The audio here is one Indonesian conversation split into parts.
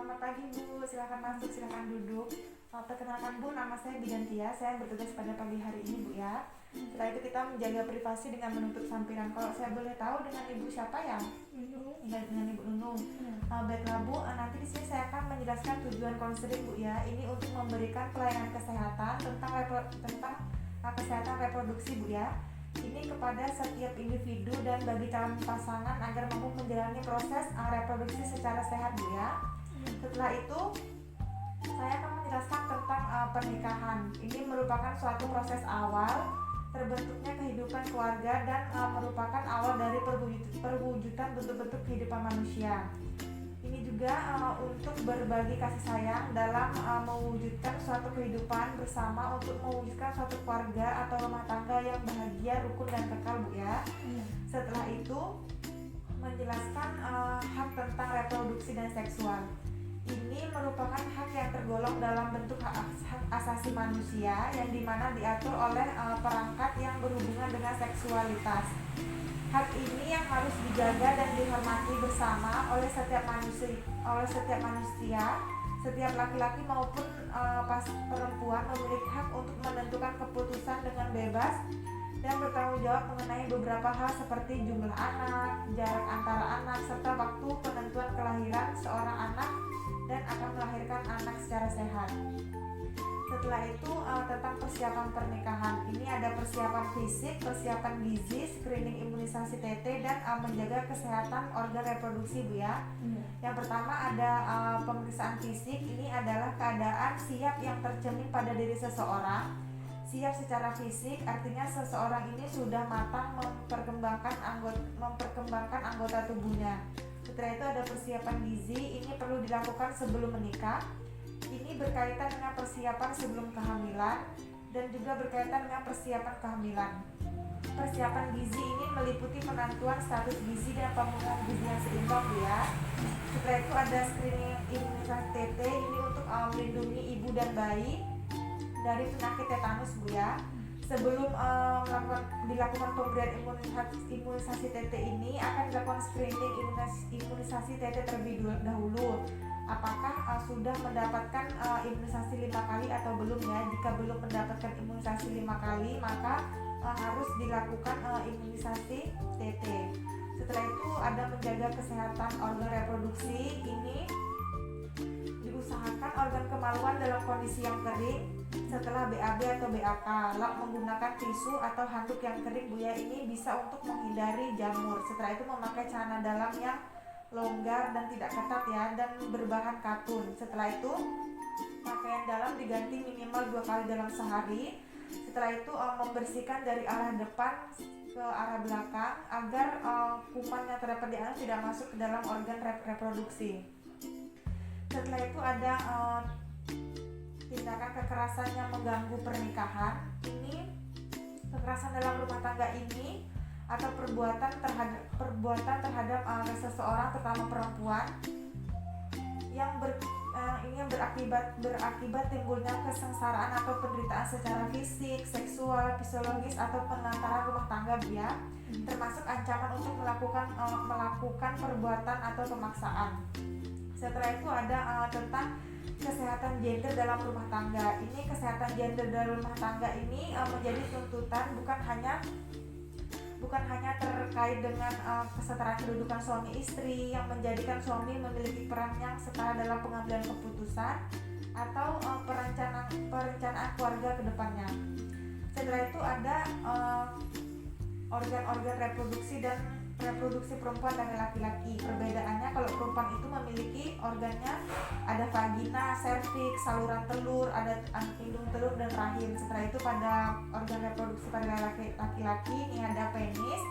Selamat pagi Bu, silakan masuk, silakan duduk. Perkenalkan Bu, nama saya Bidantia, saya bertugas pada pagi hari ini Bu ya. Setelah itu kita menjaga privasi dengan menutup sampiran. Kalau saya boleh tahu dengan Ibu siapa ya? Dengan Ibu Nunung. Baiklah Bu, nanti di sini saya akan menjelaskan tujuan konseling Bu ya. Ini untuk memberikan pelayanan kesehatan tentang kesehatan reproduksi Bu ya. Ini kepada setiap individu dan bagi calon pasangan agar mampu menjalani proses reproduksi secara sehat Bu ya. Setelah itu saya akan menjelaskan tentang pernikahan. Ini merupakan suatu proses awal terbentuknya kehidupan keluarga dan merupakan awal dari perwujudan bentuk-bentuk kehidupan manusia. Ini juga untuk berbagi kasih sayang dalam mewujudkan suatu kehidupan bersama, untuk mewujudkan suatu keluarga atau rumah tangga yang bahagia, rukun dan kekal Bu ya. Setelah itu menjelaskan hak tentang reproduksi dan seksual. Ini merupakan hak yang tergolong dalam bentuk hak asasi manusia yang dimana diatur oleh perangkat yang berhubungan dengan seksualitas. Hak ini yang harus dijaga dan dihormati bersama oleh setiap manusia. Setiap laki-laki maupun perempuan memiliki hak untuk menentukan keputusan dengan bebas dan bertanggung jawab mengenai beberapa hal seperti jumlah anak, jarak antara anak, serta waktu penentuan kelahiran seorang anak dan akan melahirkan anak secara sehat. Setelah itu tentang persiapan pernikahan. Ini ada persiapan fisik, persiapan gizi, screening imunisasi TT, dan menjaga kesehatan organ reproduksi Bu ya. Yang pertama ada pemeriksaan fisik. Ini adalah keadaan siap yang tercermin pada diri seseorang. Siap secara fisik artinya seseorang ini sudah matang memperkembangkan anggota tubuhnya. Setelah itu ada persiapan gizi. Ini perlu dilakukan sebelum menikah. Ini berkaitan dengan persiapan sebelum kehamilan dan juga berkaitan dengan persiapan kehamilan. Persiapan gizi ini meliputi penentuan status gizi dan pemilihan gizi yang seimbang ya. Setelah itu ada screening imunisasi TT. Ini untuk melindungi ibu dan bayi dari penyakit tetanus Bu ya. Sebelum dilakukan pemberian imunisasi TT ini akan dilakukan screening imunisasi TT terlebih dahulu. Apakah sudah mendapatkan imunisasi 5 kali atau belum ya? Jika belum mendapatkan imunisasi 5 kali maka harus dilakukan imunisasi TT. Setelah itu ada menjaga kesehatan organ reproduksi. Ini diusahakan organ kemaluan dalam kondisi yang kering setelah BAB atau BAK. Menggunakan tisu atau handuk yang kering Bu ya, ini bisa untuk menghindari jamur. Setelah itu memakai celana dalam yang longgar dan tidak ketat ya, dan berbahan katun. Setelah itu pakaian dalam diganti minimal 2 kali dalam sehari. Setelah itu membersihkan dari arah depan ke arah belakang agar kuman yang terdapat di anak tidak masuk ke dalam organ reproduksi. Setelah itu ada tindakan kekerasan yang mengganggu pernikahan. Ini kekerasan dalam rumah tangga ini atau perbuatan terhadap seseorang, terutama perempuan, yang berakibat timbulnya kesengsaraan atau penderitaan secara fisik, seksual, fisiologis atau pengantaran rumah tangga ya, termasuk ancaman untuk melakukan perbuatan atau pemaksaan. Setelah itu ada tentang kesehatan gender dalam rumah tangga. Ini kesehatan gender dalam rumah tangga ini menjadi tuntutan bukan hanya terkait dengan kesetaraan kedudukan suami istri yang menjadikan suami memiliki peran yang setara dalam pengambilan keputusan atau perencanaan keluarga ke depannya. Setelah itu ada organ-organ reproduksi dan reproduksi perempuan dan laki-laki. Perbedaannya kalau perempuan itu memiliki organnya ada vagina, serviks, saluran telur, ada indung telur dan rahim. Setelah itu pada organ reproduksi pada laki-laki ini ada penis,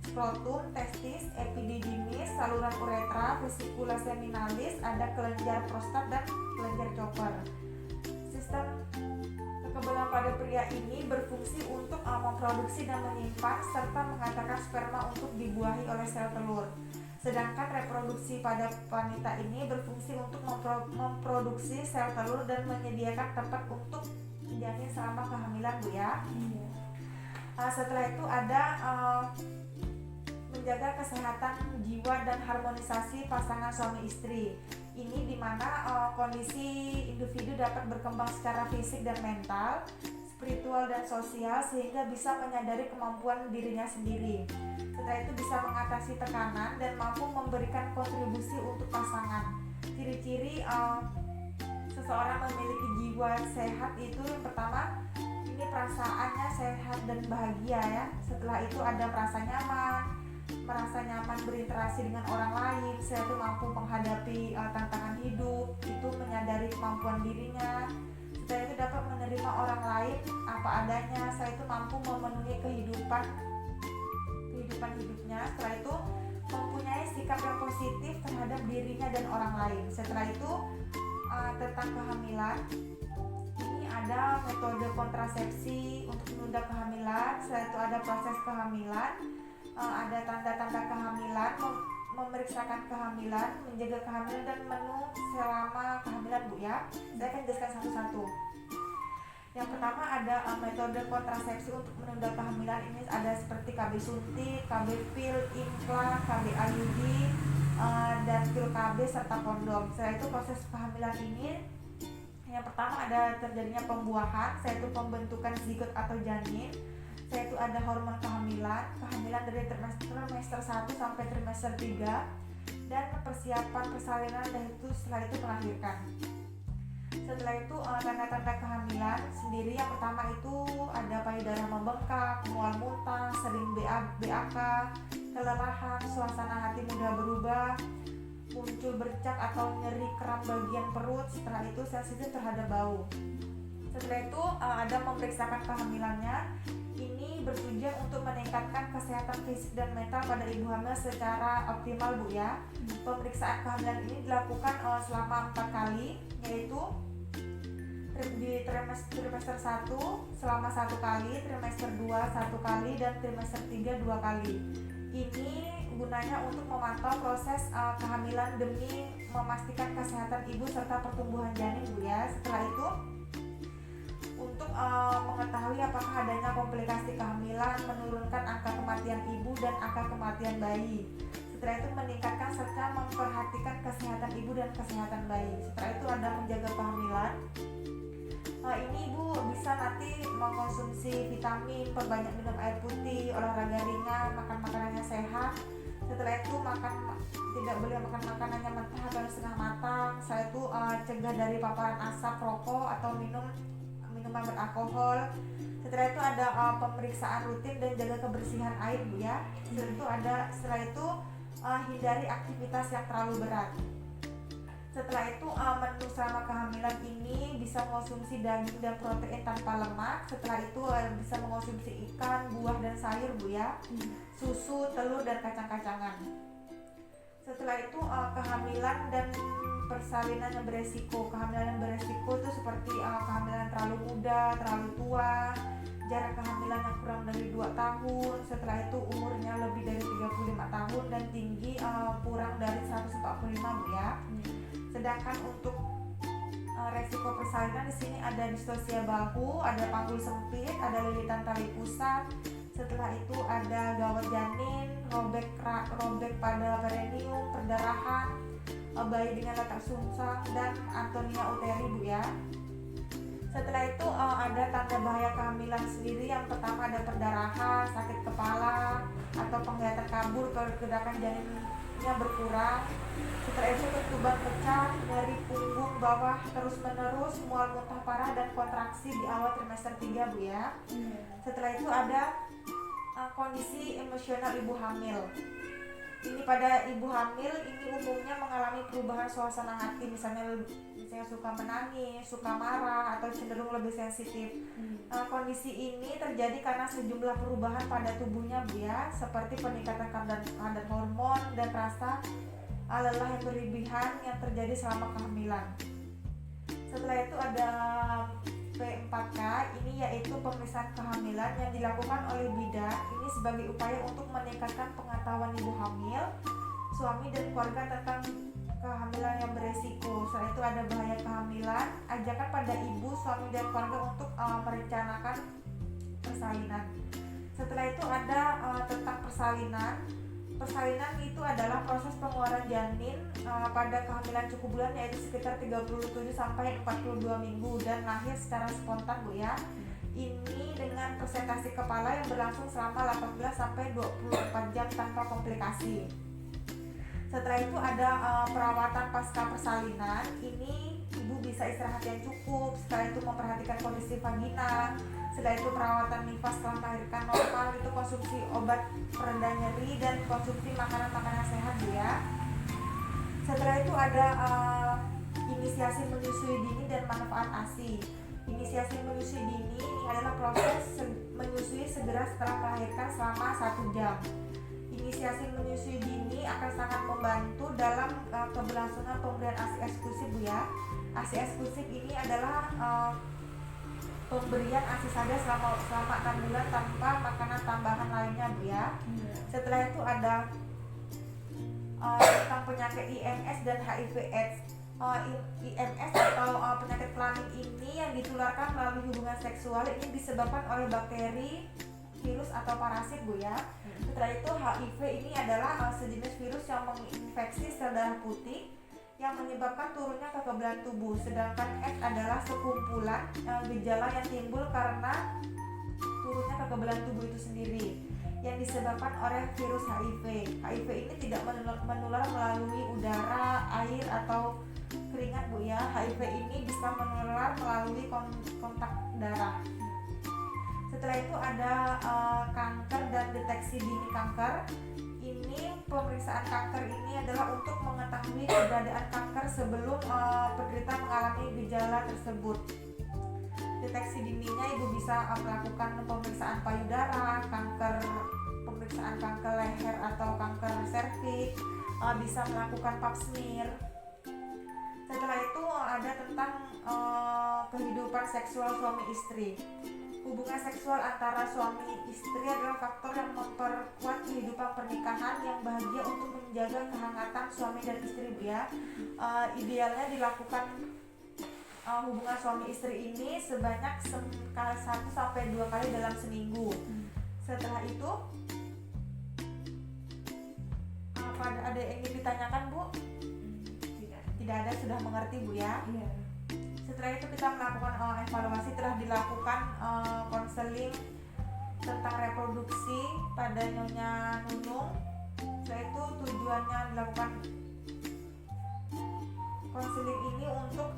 skrotum, testis, epididymis, saluran uretra, vesikula seminalis, ada kelenjar prostat dan kelenjar chopper. Sistem kekebalan pada pria ini berfungsi untuk memproduksi dan menyimpan serta menghantarkan sperma untuk dibuahi oleh sel telur. Sedangkan reproduksi pada wanita ini berfungsi untuk memproduksi sel telur dan menyediakan tempat untuk janin selama kehamilan Bu ya. Setelah itu ada menjaga kesehatan jiwa dan harmonisasi pasangan suami istri. Ini dimana kondisi individu dapat berkembang secara fisik dan mental, spiritual dan sosial sehingga bisa menyadari kemampuan dirinya sendiri. Setelah itu bisa mengatasi tekanan dan mampu memberikan kontribusi untuk pasangan. Ciri-ciri seseorang memiliki jiwa sehat itu yang pertama, ini perasaannya sehat dan bahagia ya. Setelah itu ada merasa nyaman berinteraksi dengan orang lain. Setelah itu mampu menghadapi tantangan hidup, itu menyadari kemampuan dirinya. Setelah itu dapat menerima orang lain apa adanya. Setelah itu mampu memenuhi kehidupan hidupnya. Setelah itu mempunyai sikap yang positif terhadap dirinya dan orang lain. Setelah itu tentang kehamilan, ini ada metode kontrasepsi untuk menunda kehamilan. Setelah itu ada proses kehamilan, ada tanda-tanda kehamilan, memeriksakan kehamilan, menjaga kehamilan dan menu selama kehamilan Bu ya. Saya akan jelaskan satu-satu. Yang pertama ada metode kontrasepsi untuk menunda kehamilan. Ini ada seperti KB suntik, KB pil, implan, KB IUD, dan pil KB serta kondom. Setelah itu proses kehamilan ini yang pertama ada terjadinya pembuahan, yaitu pembentukan zigot atau janin. Yaitu ada hormon kehamilan dari trimester 1 sampai trimester 3, dan persiapan persalinan, dan itu setelah itu melahirkan. Setelah itu tanda-tanda kehamilan sendiri, yang pertama itu ada payudara membengkak, mual muntah, sering BAK, kelelahan, suasana hati mudah berubah, muncul bercak atau nyeri keram bagian perut. Setelah itu sensitif terhadap bau. Setelah itu ada memeriksakan kehamilannya. Ini bertujuan untuk meningkatkan kesehatan fisik dan mental pada ibu hamil secara optimal Bu ya. Pemeriksaan kehamilan ini dilakukan selama 4 kali, yaitu di trimester 1 selama 1 kali, trimester 2 1 kali, dan trimester 3 2 kali. Ini gunanya untuk memantau proses kehamilan demi memastikan kesehatan ibu serta pertumbuhan janin Bu ya. Setelah itu untuk mengetahui apakah adanya komplikasi kehamilan, menurunkan angka kematian ibu dan angka kematian bayi. Setelah itu meningkatkan serta memperhatikan kesehatan ibu dan kesehatan bayi. Setelah itu ada menjaga kehamilan. Ini ibu bisa nanti mengonsumsi vitamin, perbanyak minum air putih, olahraga ringan, makan makanannya sehat. Setelah itu tidak boleh makan makanannya mentah atau setengah matang. Setelah itu cegah dari paparan asap rokok atau minuman beralkohol. Setelah itu ada pemeriksaan rutin dan jaga kebersihan air Bu ya. Setelah itu hindari aktivitas yang terlalu berat. Setelah itu menu selama kehamilan ini bisa mengonsumsi daging dan protein tanpa lemak. Setelah itu bisa mengonsumsi ikan, buah dan sayur Bu ya, susu, telur dan kacang-kacangan. Setelah itu kehamilan dan persalinan yang beresiko. Kehamilan yang beresiko itu seperti kehamilan terlalu muda, terlalu tua, jarak kehamilan yang kurang dari 2 tahun, setelah itu umurnya lebih dari 35 tahun dan tinggi kurang dari 145 Bu ya. Sedangkan untuk resiko persalinan di sini ada distosia bahu, ada panggul sempit, ada lilitan tali pusat. Setelah itu ada gawat janin, robek pada perineum, perdarahan, bayi dengan letak sungsang, dan Antonia uteri Bu ya. Setelah itu ada tanda bahaya kehamilan sendiri. Yang pertama ada perdarahan, sakit kepala atau penglihatan kabur, pergerakan janinnya berkurang. Setelah itu ketuban pecah, nyeri punggung bawah terus menerus, mual muntah parah dan kontraksi di awal trimester 3 Bu ya. Setelah itu ada kondisi emosional ibu hamil. Ini pada ibu hamil ini umumnya mengalami perubahan suasana hati, misalnya suka menangis, suka marah, atau cenderung lebih sensitif. Kondisi ini terjadi karena sejumlah perubahan pada tubuhnya Bu ya, seperti peningkatan kadar hormon dan rasa lelah yang berlebihan yang terjadi selama kehamilan. Setelah itu ada P4K, ini yaitu pemeriksaan kehamilan yang dilakukan oleh bidan. Ini sebagai upaya untuk meningkatkan pengetahuan ibu hamil, suami dan keluarga tentang kehamilan yang beresiko. Setelah itu ada bahaya kehamilan, ajakan pada ibu, suami dan keluarga untuk merencanakan persalinan. Setelah itu ada tentang persalinan. Persalinan itu adalah proses pengeluaran janin pada kehamilan cukup bulan, yaitu sekitar 37 sampai 42 minggu dan lahir secara spontan Bu ya. Ini dengan presentasi kepala yang berlangsung selama 18 sampai 24 jam tanpa komplikasi. Setelah itu ada perawatan pasca persalinan. Ini ibu bisa istirahat yang cukup, setelah itu memperhatikan kondisi vagina, setelah itu perawatan nifas setelah melahirkan normal, itu konsumsi obat pereda nyeri dan konsumsi makanan-makanan sehat ya. Setelah itu ada inisiasi menyusui dini dan manfaat ASI. Inisiasi menyusui dini ini adalah proses menyusui segera setelah melahirkan selama 1 jam. Inisiasi menyusui dini akan sangat membantu dalam keberlangsungan pemberian ASI eksklusif Bu ya. ASI eksklusif ini adalah pemberian ASI saja selama 6 bulan tanpa makanan tambahan lainnya Bu ya. Setelah itu ada tentang penyakit IMS dan HIV/AIDS. IMS atau penyakit kelamin ini yang ditularkan melalui hubungan seksual, ini disebabkan oleh bakteri, virus atau parasit Bu ya. Setelah itu HIV ini adalah sejenis virus yang menginfeksi sel darah putih yang menyebabkan turunnya kekebalan tubuh. Sedangkan AIDS adalah sekumpulan gejala yang timbul karena turunnya kekebalan tubuh itu sendiri yang disebabkan oleh virus HIV. HIV ini tidak menular melalui udara, air atau keringat Bu ya. HIV ini bisa menular melalui kontak darah. Setelah itu ada kanker dan deteksi dini kanker. Ini pemeriksaan kanker ini adalah untuk mengetahui keberadaan kanker sebelum penderita mengalami gejala tersebut. Deteksi dininya ibu bisa melakukan pemeriksaan payudara, pemeriksaan kanker leher atau kanker serviks, bisa melakukan pap smear. Setelah itu ada tentang kehidupan seksual suami istri. Hubungan seksual antara suami istri adalah faktor yang memperkuat kehidupan pernikahan yang bahagia untuk menjaga kehangatan suami dan istri Bu ya. Idealnya dilakukan hubungan suami istri ini sebanyak 1 sampai 2 kali dalam seminggu. Setelah itu ada yang ingin ditanyakan Bu? Tidak ada, sudah mengerti Bu ya? Iya. Setelah itu kita melakukan evaluasi, telah dilakukan konseling tentang reproduksi pada Nyonya Nunung. Setelah itu tujuannya dilakukan konseling ini untuk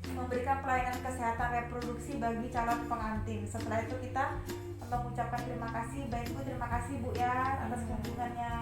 memberikan pelayanan kesehatan reproduksi bagi calon pengantin. Setelah itu kita mengucapkan terima kasih. Baik Bu, terima kasih Bu ya atas kunjungannya.